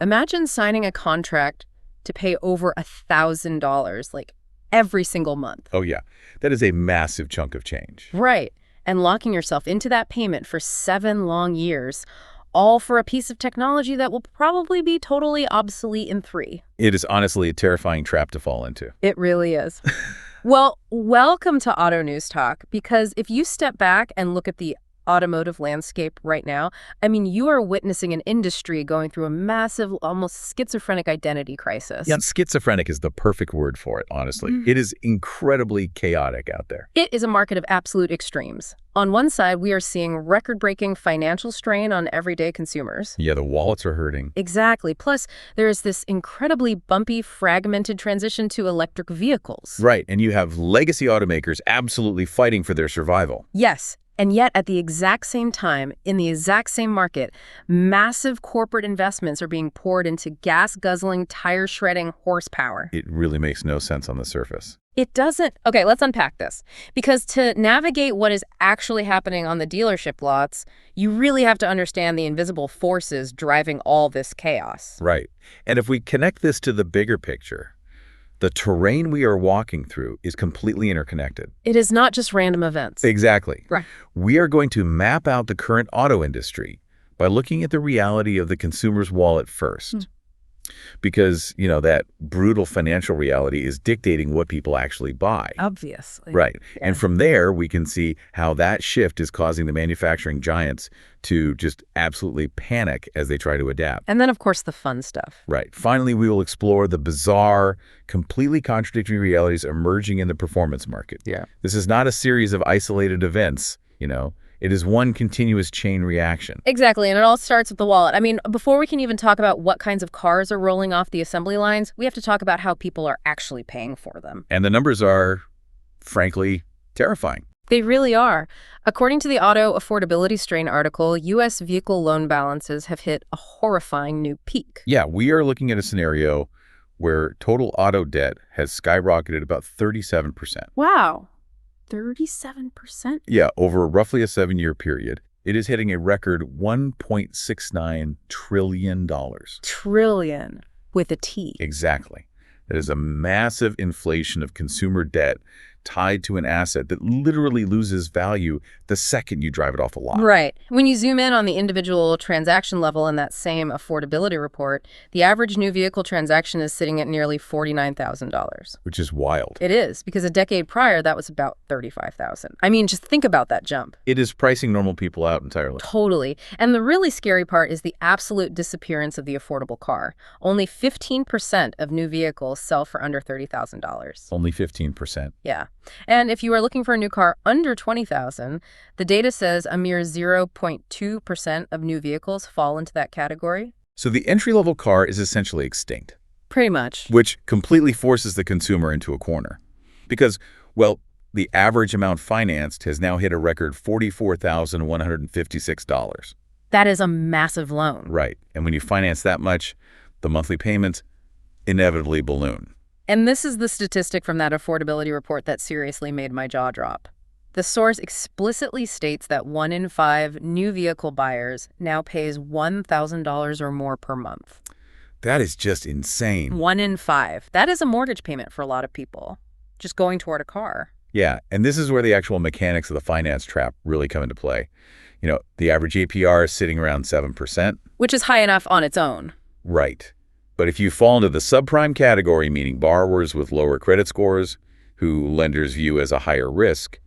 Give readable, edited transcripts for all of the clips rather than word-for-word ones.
Imagine signing a contract to pay over $1,000, like, every single month. Oh, yeah. That is a massive chunk of change. Right. And locking yourself into that payment for 7 long years, all for a piece of technology that will probably be totally obsolete in 3. It is honestly a terrifying trap to fall into. It really is. Well, welcome to Auto News Talk, because if you step back and look at the automotive landscape right now, I mean, you are witnessing an industry going through a massive, almost schizophrenic identity crisis. Yeah, schizophrenic is the perfect word for it, honestly. It is incredibly chaotic out there. It is a market of absolute extremes. On one side, we are seeing record-breaking financial strain on everyday consumers. Yeah, the wallets are hurting. Exactly. Plus, there is this incredibly bumpy, fragmented transition to electric vehicles. Right, and you have legacy automakers absolutely fighting for their survival. Yes. And yet, at the exact same time, in the exact same market, massive corporate investments are being poured into gas-guzzling, tire-shredding horsepower. It really makes no sense on the surface. It doesn't. Okay, let's unpack this. Because to navigate what is actually happening on the dealership lots, you really have to understand the invisible forces driving all this chaos. Right. And if we connect this to the bigger picture, the terrain we are walking through is completely interconnected. It is not just random events. Exactly. Right. We are going to map out the current auto industry by looking at the reality of the consumer's wallet first. Because, that brutal financial reality is dictating what people actually buy. Obviously. Right. Yeah. And from there, we can see how that shift is causing the manufacturing giants to just absolutely panic as they try to adapt. And then, of course, the fun stuff. Right. Finally, we will explore the bizarre, completely contradictory realities emerging in the performance market. Yeah. This is not a series of isolated events, It is one continuous chain reaction. Exactly, and it all starts with the wallet. I mean, before we can even talk about what kinds of cars are rolling off the assembly lines, we have to talk about how people are actually paying for them. And the numbers are, frankly, terrifying. They really are. According to the Auto Affordability Strain article, U.S. vehicle loan balances have hit a horrifying new peak. Yeah, we are looking at a scenario where total auto debt has skyrocketed about 37%. Wow. 37%? Yeah, over roughly a 7-year period. It is hitting a record $1.69 trillion. Trillion, with a T. Exactly. That is a massive inflation of consumer debt tied to an asset that literally loses value the second you drive it off the lot. Right. When you zoom in on the individual transaction level in that same affordability report, the average new vehicle transaction is sitting at nearly $49,000. Which is wild. It is, because a decade prior, that was about $35,000. I mean, just think about that jump. It is pricing normal people out entirely. Totally. And the really scary part is the absolute disappearance of the affordable car. Only 15% of new vehicles sell for under $30,000. Only 15%. Yeah. And if you are looking for a new car under $20,000, the data says a mere 0.2% of new vehicles fall into that category. So the entry-level car is essentially extinct. Pretty much. Which completely forces the consumer into a corner. Because, the average amount financed has now hit a record $44,156. That is a massive loan. Right. And when you finance that much, the monthly payments inevitably balloon. And this is the statistic from that affordability report that seriously made my jaw drop. The source explicitly states that 1 in 5 new vehicle buyers now pays $1,000 or more per month. That is just insane. 1 in 5. That is a mortgage payment for a lot of people, just going toward a car. Yeah, and this is where the actual mechanics of the finance trap really come into play. The average APR is sitting around 7%. Which is high enough on its own. Right. But if you fall into the subprime category, meaning borrowers with lower credit scores, who lenders view as a higher risk,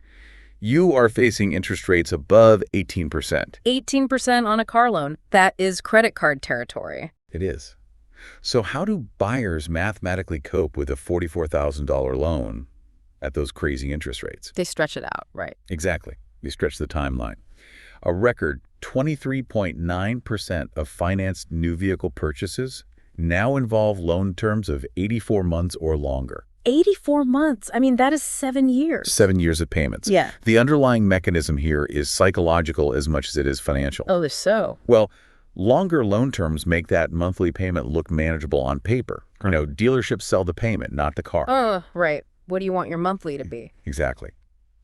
you are facing interest rates above 18%. 18% on a car loan. That is credit card territory. It is. So how do buyers mathematically cope with a $44,000 loan at those crazy interest rates? They stretch it out, right? Exactly. They stretch the timeline. A record 23.9% of financed new vehicle purchases now involve loan terms of 84 months or longer. 84 months. I mean, that is 7 years. 7 years of payments. Yeah. The underlying mechanism here is psychological as much as it is financial. Oh, so? Well, longer loan terms make that monthly payment look manageable on paper. Dealerships sell the payment, not the car. Oh, right. What do you want your monthly to be? Exactly.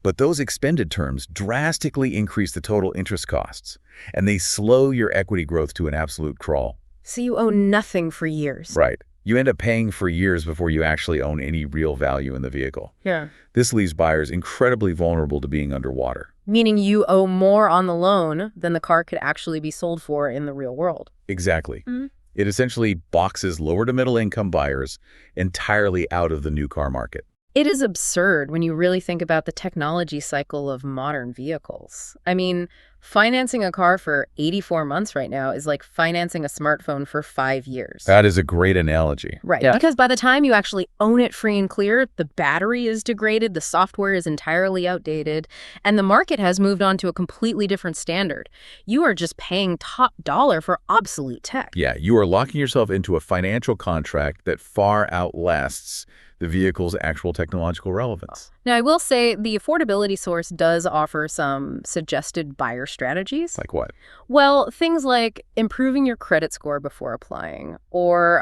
But those expended terms drastically increase the total interest costs, and they slow your equity growth to an absolute crawl. So you owe nothing for years. Right. You end up paying for years before you actually own any real value in the vehicle. Yeah. This leaves buyers incredibly vulnerable to being underwater. Meaning you owe more on the loan than the car could actually be sold for in the real world. Exactly. Mm-hmm. It essentially boxes lower to middle income buyers entirely out of the new car market. It is absurd when you really think about the technology cycle of modern vehicles. I mean, financing a car for 84 months right now is like financing a smartphone for 5 years. That is a great analogy. Right, Yeah. because by the time you actually own it free and clear, the battery is degraded, the software is entirely outdated, and the market has moved on to a completely different standard. You are just paying top dollar for obsolete tech. Yeah, you are locking yourself into a financial contract that far outlasts the vehicle's actual technological relevance. Now, I will say the affordability source does offer some suggested buyer strategies. Like what? Well, things like improving your credit score before applying, or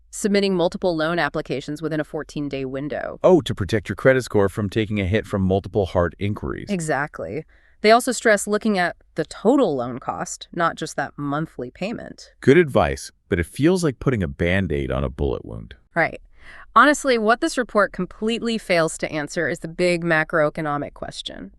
submitting multiple loan applications within a 14-day window. Oh, to protect your credit score from taking a hit from multiple hard inquiries. Exactly. They also stress looking at the total loan cost, not just that monthly payment. Good advice, but it feels like putting a Band-Aid on a bullet wound. Right. Honestly, what this report completely fails to answer is the big macroeconomic question.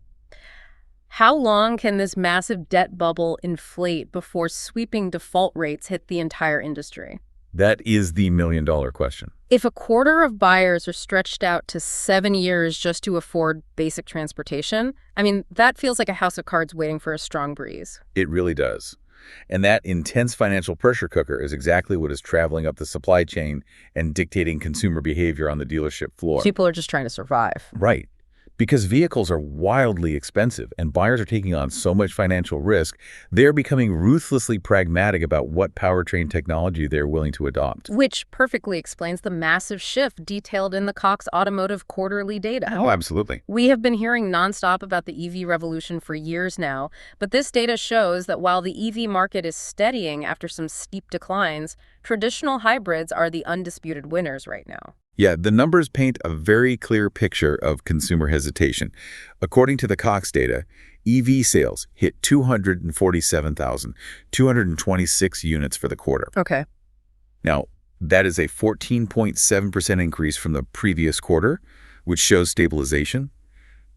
How long can this massive debt bubble inflate before sweeping default rates hit the entire industry? That is the million-dollar question. If a quarter of buyers are stretched out to 7 years just to afford basic transportation, I mean, that feels like a house of cards waiting for a strong breeze. It really does. And that intense financial pressure cooker is exactly what is traveling up the supply chain and dictating consumer behavior on the dealership floor. People are just trying to survive. Right. Because vehicles are wildly expensive and buyers are taking on so much financial risk, they're becoming ruthlessly pragmatic about what powertrain technology they're willing to adopt. Which perfectly explains the massive shift detailed in the Cox Automotive quarterly data. Oh, absolutely. We have been hearing nonstop about the EV revolution for years now, but this data shows that while the EV market is steadying after some steep declines, traditional hybrids are the undisputed winners right now. Yeah, the numbers paint a very clear picture of consumer hesitation. According to the Cox data, EV sales hit 247,226 units for the quarter. Okay. Now, that is a 14.7% increase from the previous quarter, which shows stabilization,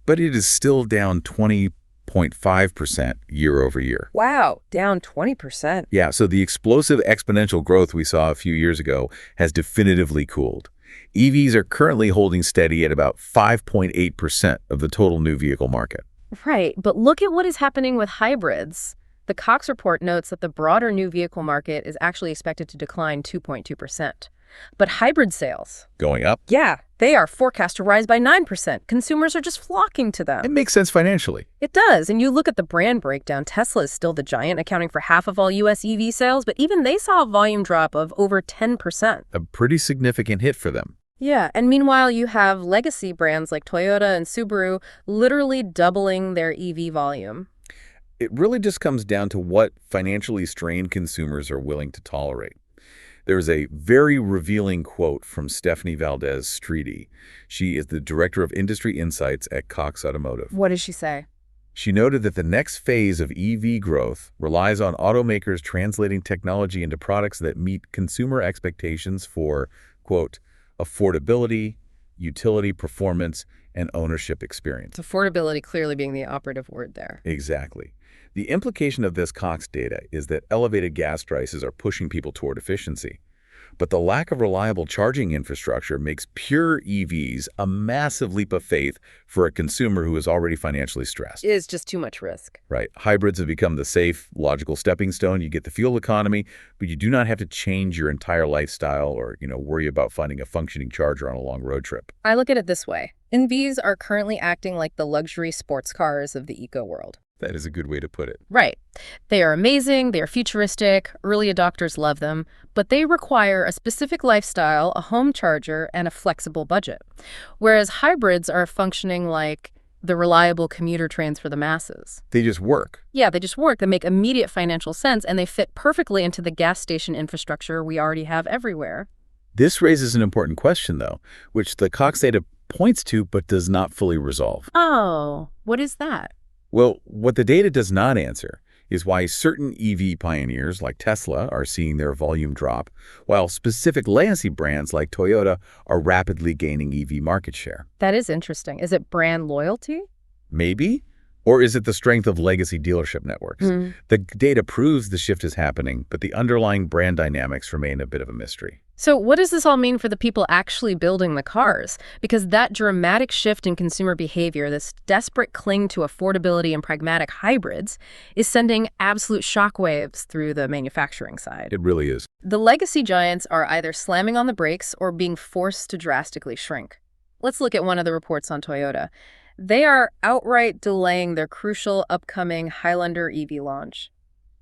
but it is still down 20.5% year over year. Wow, down 20%. Yeah, so the explosive exponential growth we saw a few years ago has definitively cooled. EVs are currently holding steady at about 5.8% of the total new vehicle market. Right, but look at what is happening with hybrids. The Cox report notes that the broader new vehicle market is actually expected to decline 2.2%. But hybrid sales, Going up? yeah, they are forecast to rise by 9%. Consumers are just flocking to them. It makes sense financially. It does, and you look at the brand breakdown, Tesla is still the giant, accounting for half of all U.S. EV sales, but even they saw a volume drop of over 10%. A pretty significant hit for them. Yeah, and meanwhile, you have legacy brands like Toyota and Subaru literally doubling their EV volume. It really just comes down to what financially strained consumers are willing to tolerate. There's a very revealing quote from Stephanie Valdez-Streety. She is the Director of Industry Insights at Cox Automotive. What does she say? She noted that the next phase of EV growth relies on automakers translating technology into products that meet consumer expectations for, quote, affordability, utility, performance, and ownership experience. Affordability clearly being the operative word there. Exactly. The implication of this Cox data is that elevated gas prices are pushing people toward efficiency. But the lack of reliable charging infrastructure makes pure EVs a massive leap of faith for a consumer who is already financially stressed. It is just too much risk. Right. Hybrids have become the safe, logical stepping stone. You get the fuel economy, but you do not have to change your entire lifestyle or, worry about finding a functioning charger on a long road trip. I look at it this way. EVs are currently acting like the luxury sports cars of the eco world. That is a good way to put it. Right. They are amazing, they are futuristic, early adopters love them, but they require a specific lifestyle, a home charger, and a flexible budget. Whereas hybrids are functioning like the reliable commuter trains for the masses. They just work. Yeah, they just work. They make immediate financial sense, and they fit perfectly into the gas station infrastructure we already have everywhere. This raises an important question, though, which the Cox data points to but does not fully resolve. Oh, what is that? Well, what the data does not answer is why certain EV pioneers like Tesla are seeing their volume drop, while specific legacy brands like Toyota are rapidly gaining EV market share. That is interesting. Is it brand loyalty? Maybe? Or is it the strength of legacy dealership networks? The data proves the shift is happening, but the underlying brand dynamics remain a bit of a mystery. So what does this all mean for the people actually building the cars? Because that dramatic shift in consumer behavior, this desperate cling to affordability and pragmatic hybrids, is sending absolute shockwaves through the manufacturing side. It really is. The legacy giants are either slamming on the brakes or being forced to drastically shrink. Let's look at one of the reports on Toyota. They are outright delaying their crucial upcoming Highlander EV launch.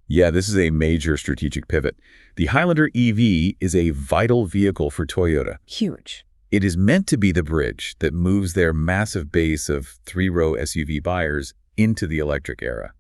Yeah, this is a major strategic pivot. The Highlander EV is a vital vehicle for Toyota. Huge. It is meant to be the bridge that moves their massive base of three-row SUV buyers into the electric era.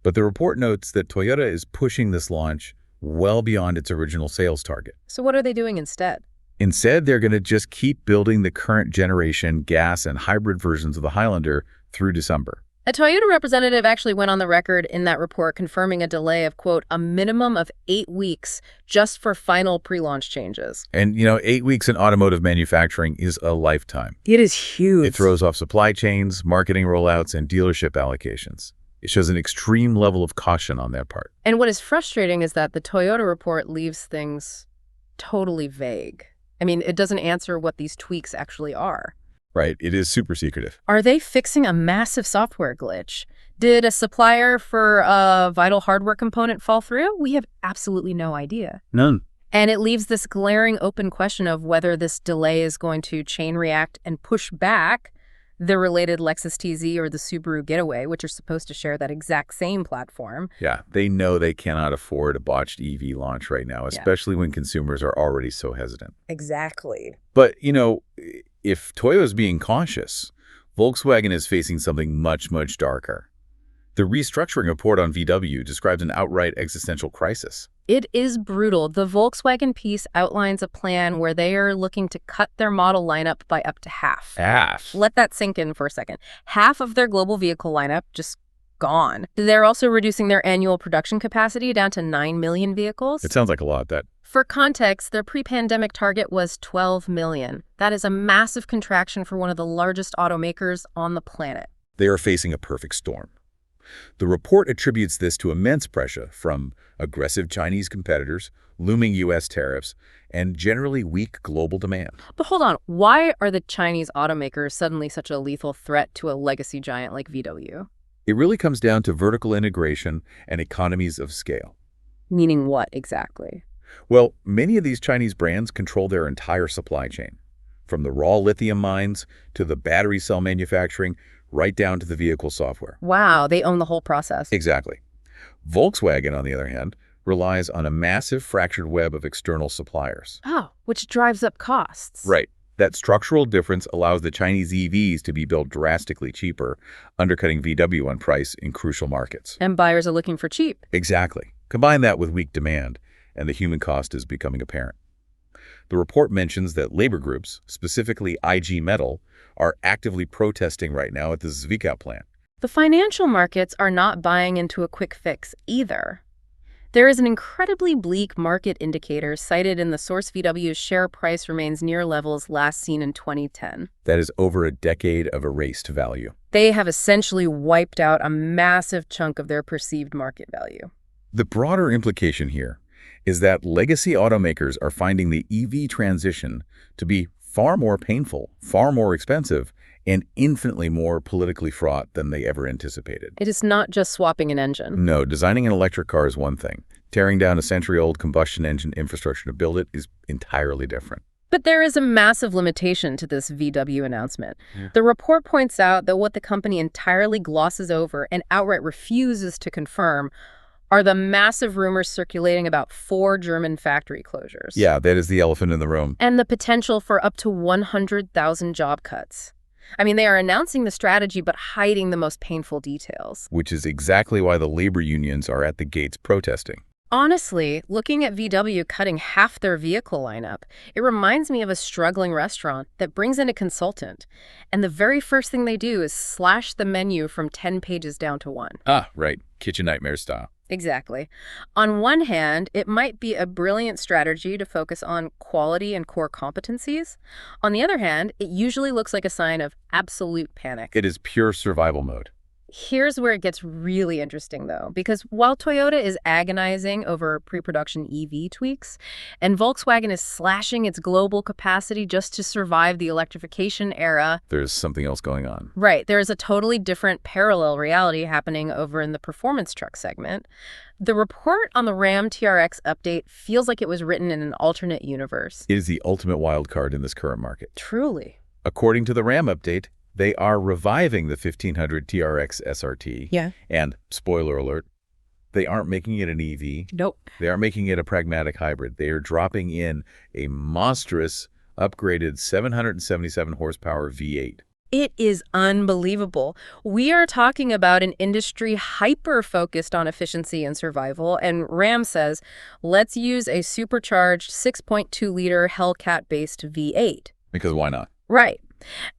But the report notes that Toyota is pushing this launch well beyond its original sales target. So what are they doing instead? Instead, they're going to just keep building the current generation gas and hybrid versions of the Highlander through December. A Toyota representative actually went on the record in that report confirming a delay of, quote, a minimum of 8 weeks just for final pre-launch changes. And, 8 weeks in automotive manufacturing is a lifetime. It is huge. It throws off supply chains, marketing rollouts, and dealership allocations. It shows an extreme level of caution on their part. And what is frustrating is that the Toyota report leaves things totally vague. I mean, it doesn't answer what these tweaks actually are. Right. It is super secretive. Are they fixing a massive software glitch? Did a supplier for a vital hardware component fall through? We have absolutely no idea. None. And it leaves this glaring open question of whether this delay is going to chain react and push back the related Lexus TZ or the Subaru Getaway, which are supposed to share that exact same platform. Yeah, they know they cannot afford a botched EV launch right now, especially when consumers are already so hesitant. Exactly. But, if Toyota's being cautious, Volkswagen is facing something much, much darker. The restructuring report on VW describes an outright existential crisis. It is brutal. The Volkswagen piece outlines a plan where they are looking to cut their model lineup by up to half. Half? Let that sink in for a second. Half of their global vehicle lineup just gone. They're also reducing their annual production capacity down to 9 million vehicles. It sounds like a lot, that. For context, their pre-pandemic target was 12 million. That is a massive contraction for one of the largest automakers on the planet. They are facing a perfect storm. The report attributes this to immense pressure from aggressive Chinese competitors, looming U.S. tariffs, and generally weak global demand. But hold on, why are the Chinese automakers suddenly such a lethal threat to a legacy giant like VW? It really comes down to vertical integration and economies of scale. Meaning what exactly? Well, many of these Chinese brands control their entire supply chain, from the raw lithium mines to the battery cell manufacturing, right down to the vehicle software. Wow, they own the whole process. Exactly. Volkswagen, on the other hand, relies on a massive fractured web of external suppliers. Oh, which drives up costs. Right. That structural difference allows the Chinese EVs to be built drastically cheaper, undercutting VW on price in crucial markets. And buyers are looking for cheap. Exactly. Combine that with weak demand, and the human cost is becoming apparent. The report mentions that labor groups, specifically IG Metall, are actively protesting right now at the Zwickau plant. The financial markets are not buying into a quick fix either. There is an incredibly bleak market indicator cited in the source VW's share price remains near levels last seen in 2010. That is over a decade of erased value. They have essentially wiped out a massive chunk of their perceived market value. The broader implication here is that legacy automakers are finding the EV transition to be far more painful, far more expensive, and infinitely more politically fraught than they ever anticipated. It is not just swapping an engine. No, designing an electric car is one thing. Tearing down a century-old combustion engine infrastructure to build it is entirely different. But there is a massive limitation to this VW announcement. The report points out that what the company entirely glosses over and outright refuses to confirm are the massive rumors circulating about 4 German factory closures. Yeah, that is the elephant in the room. And the potential for up to 100,000 job cuts. I mean, they are announcing the strategy but hiding the most painful details. Which is exactly why the labor unions are at the gates protesting. Honestly, looking at VW cutting half their vehicle lineup, it reminds me of a struggling restaurant that brings in a consultant, and the very first thing they do is slash the menu from 10 pages down to one. Ah, right. Kitchen nightmare style. Exactly. On one hand, it might be a brilliant strategy to focus on quality and core competencies. On the other hand, it usually looks like a sign of absolute panic. It is pure survival mode. Here's where it gets really interesting, though, because while Toyota is agonizing over pre-production EV tweaks, and Volkswagen is slashing its global capacity just to survive the electrification era, There's something else going on. right, there is a totally different parallel reality happening over in the performance truck segment. The report on the Ram TRX update feels like it was written in an alternate universe. It is the ultimate wild card in this current market. Truly. According to the Ram update, they are reviving the 1500 TRX SRT. Yeah. And, spoiler alert, they aren't making it an EV. Nope. They are making it a pragmatic hybrid. They are dropping in a monstrous, upgraded 777 horsepower V8. It is unbelievable. We are talking about an industry hyper-focused on efficiency and survival, and Ram says, let's use a supercharged 6.2-liter Hellcat-based V8. Because why not? Right.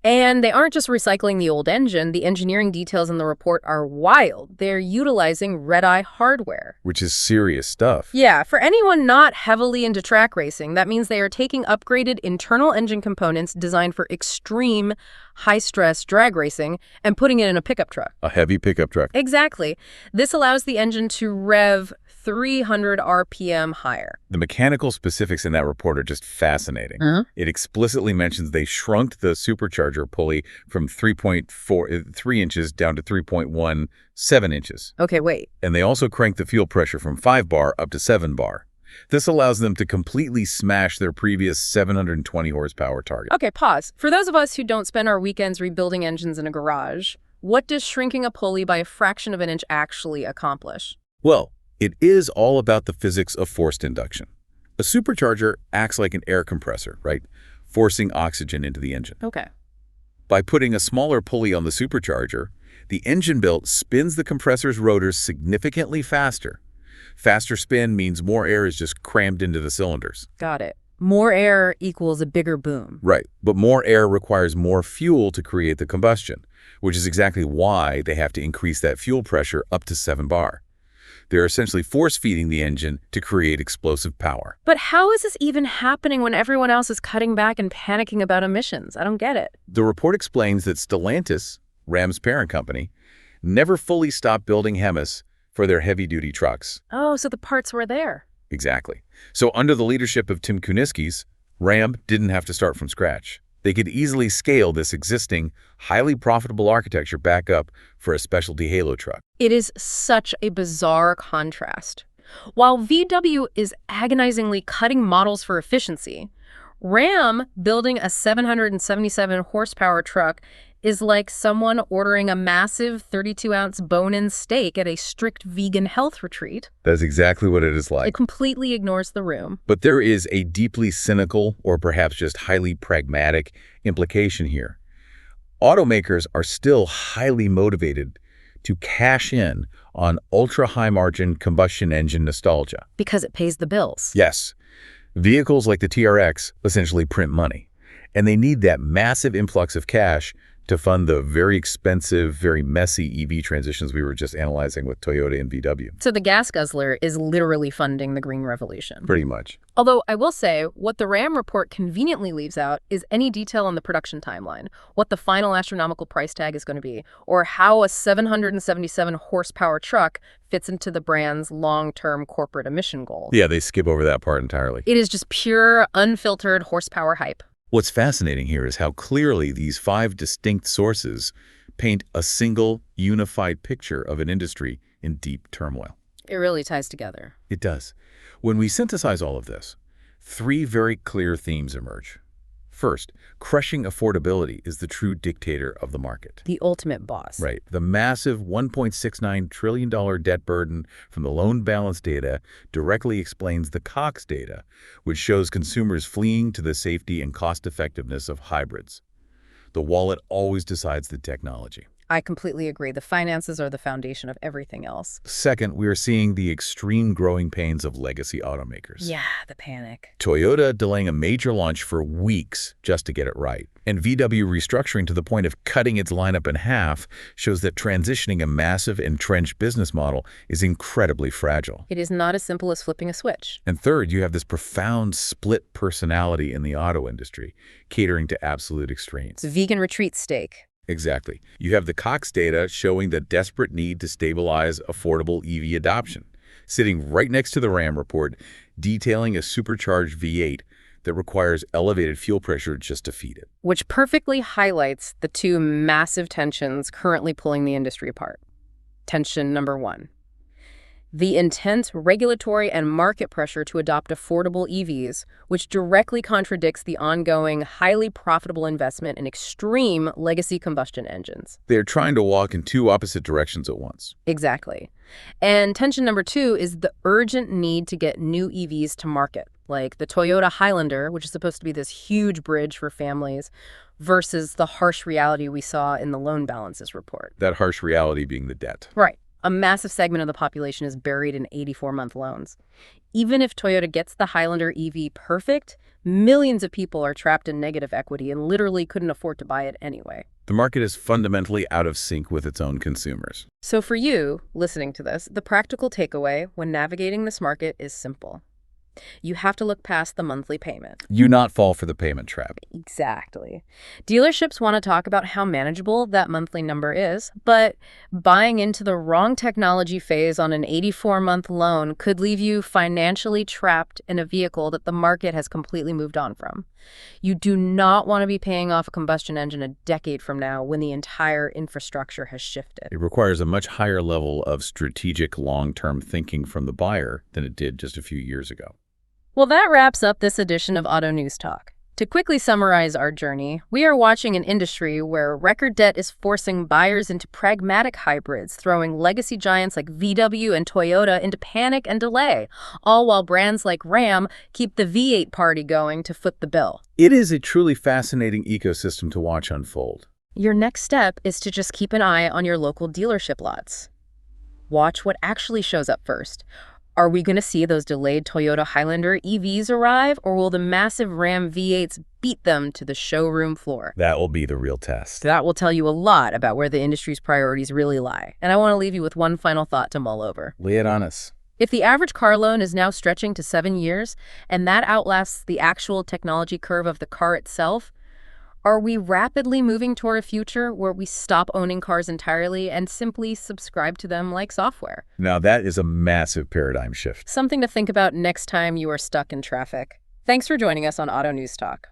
And they aren't just recycling the old engine. The engineering details in the report are wild. They're utilizing red-eye hardware. Which is serious stuff. Yeah, for anyone not heavily into track racing, that means they are taking upgraded internal engine components designed for extreme high-stress drag racing and putting it in a pickup truck. A heavy pickup truck. Exactly. This allows the engine to rev 300 RPM higher. The mechanical specifics in that report are just fascinating. It explicitly mentions they shrunk the supercharger pulley from 3.3 inches down to 3.17 inches. Okay, wait. And they also cranked the fuel pressure from 5 bar up to 7 bar. This allows them to completely smash their previous 720 horsepower target. Okay, pause. For those of us who don't spend our weekends rebuilding engines in a garage, what does shrinking a pulley by a fraction of an inch actually accomplish? Well, it is all about the physics of forced induction. A supercharger acts like an air compressor, right? Forcing oxygen into the engine. Okay. By putting a smaller pulley on the supercharger, the engine belt spins the compressor's rotors significantly faster. Faster spin means more air is just crammed into the cylinders. Got it. More air equals a bigger boom. Right, but more air requires more fuel to create the combustion, which is exactly why they have to increase that fuel pressure up to 7 bar. They're essentially force-feeding the engine to create explosive power. But how is this even happening when everyone else is cutting back and panicking about emissions? I don't get it. The report explains that Stellantis, Ram's parent company, never fully stopped building HEMIS for their heavy-duty trucks. Oh, so the parts were there. Exactly. So under the leadership of Tim Kuniskis, Ram didn't have to start from scratch. They could easily scale this existing, highly profitable architecture back up for a specialty halo truck. It is such a bizarre contrast. While VW is agonizingly cutting models for efficiency, Ram building a 777 horsepower truck is like someone ordering a massive 32-ounce bone-in steak at a strict vegan health retreat. That's exactly what it is like. It completely ignores the room. But there is a deeply cynical, or perhaps just highly pragmatic, implication here. Automakers are still highly motivated to cash in on ultra-high-margin combustion engine nostalgia. Because it pays the bills. Yes. Vehicles like the TRX essentially print money, and they need that massive influx of cash to fund the very expensive, very messy EV transitions we were just analyzing with Toyota and VW. So the gas guzzler is literally funding the green revolution. Pretty much. Although I will say, what the Ram report conveniently leaves out is any detail on the production timeline, what the final astronomical price tag is going to be, or how a 777 horsepower truck fits into the brand's long-term corporate emission goals. Yeah, they skip over that part entirely. It is just pure, unfiltered horsepower hype. What's fascinating here is how clearly these 5 distinct sources paint a single, unified picture of an industry in deep turmoil. It really ties together. It does. When we synthesize all of this, 3 very clear themes emerge. First, crushing affordability is the true dictator of the market. The ultimate boss. Right. The massive $1.69 trillion debt burden from the loan balance data directly explains the Cox data, which shows consumers fleeing to the safety and cost-effectiveness of hybrids. The wallet always decides the technology. I completely agree. The finances are the foundation of everything else. Second, we are seeing the extreme growing pains of legacy automakers. Yeah, the panic. Toyota delaying a major launch for weeks just to get it right. And VW restructuring to the point of cutting its lineup in half shows that transitioning a massive entrenched business model is incredibly fragile. It is not as simple as flipping a switch. And third, you have this profound split personality in the auto industry, catering to absolute extremes. It's a vegan retreat steak. Exactly. You have the Cox data showing the desperate need to stabilize affordable EV adoption, sitting right next to the RAM report detailing a supercharged V8 that requires elevated fuel pressure just to feed it. Which perfectly highlights the two massive tensions currently pulling the industry apart. Tension number one: the intense regulatory and market pressure to adopt affordable EVs, which directly contradicts the ongoing, highly profitable investment in extreme legacy combustion engines. They're trying to walk in two opposite directions at once. Exactly. And tension number two is the urgent need to get new EVs to market, like the Toyota Highlander, which is supposed to be this huge bridge for families, versus the harsh reality we saw in the loan balances report. That harsh reality being the debt. Right. A massive segment of the population is buried in 84-month loans. Even if Toyota gets the Highlander EV perfect, millions of people are trapped in negative equity and literally couldn't afford to buy it anyway. The market is fundamentally out of sync with its own consumers. So for you, listening to this, the practical takeaway when navigating this market is simple. You have to look past the monthly payment. You not fall for the payment trap. Exactly. Dealerships want to talk about how manageable that monthly number is, but buying into the wrong technology phase on an 84-month loan could leave you financially trapped in a vehicle that the market has completely moved on from. You do not want to be paying off a combustion engine a decade from now when the entire infrastructure has shifted. It requires a much higher level of strategic long-term thinking from the buyer than it did just a few years ago. Well, that wraps up this edition of Auto News Talk. To quickly summarize our journey, we are watching an industry where record debt is forcing buyers into pragmatic hybrids, throwing legacy giants like VW and Toyota into panic and delay, all while brands like Ram keep the V8 party going to foot the bill. It is a truly fascinating ecosystem to watch unfold. Your next step is to just keep an eye on your local dealership lots. Watch what actually shows up first. Are we going to see those delayed Toyota Highlander EVs arrive, or will the massive Ram V8s beat them to the showroom floor? That will be the real test. That will tell you a lot about where the industry's priorities really lie. And I want to leave you with one final thought to mull over. Lay it on us. If the average car loan is now stretching to 7 years, and that outlasts the actual technology curve of the car itself, are we rapidly moving toward a future where we stop owning cars entirely and simply subscribe to them like software? Now that is a massive paradigm shift. Something to think about next time you are stuck in traffic. Thanks for joining us on Auto News Talk.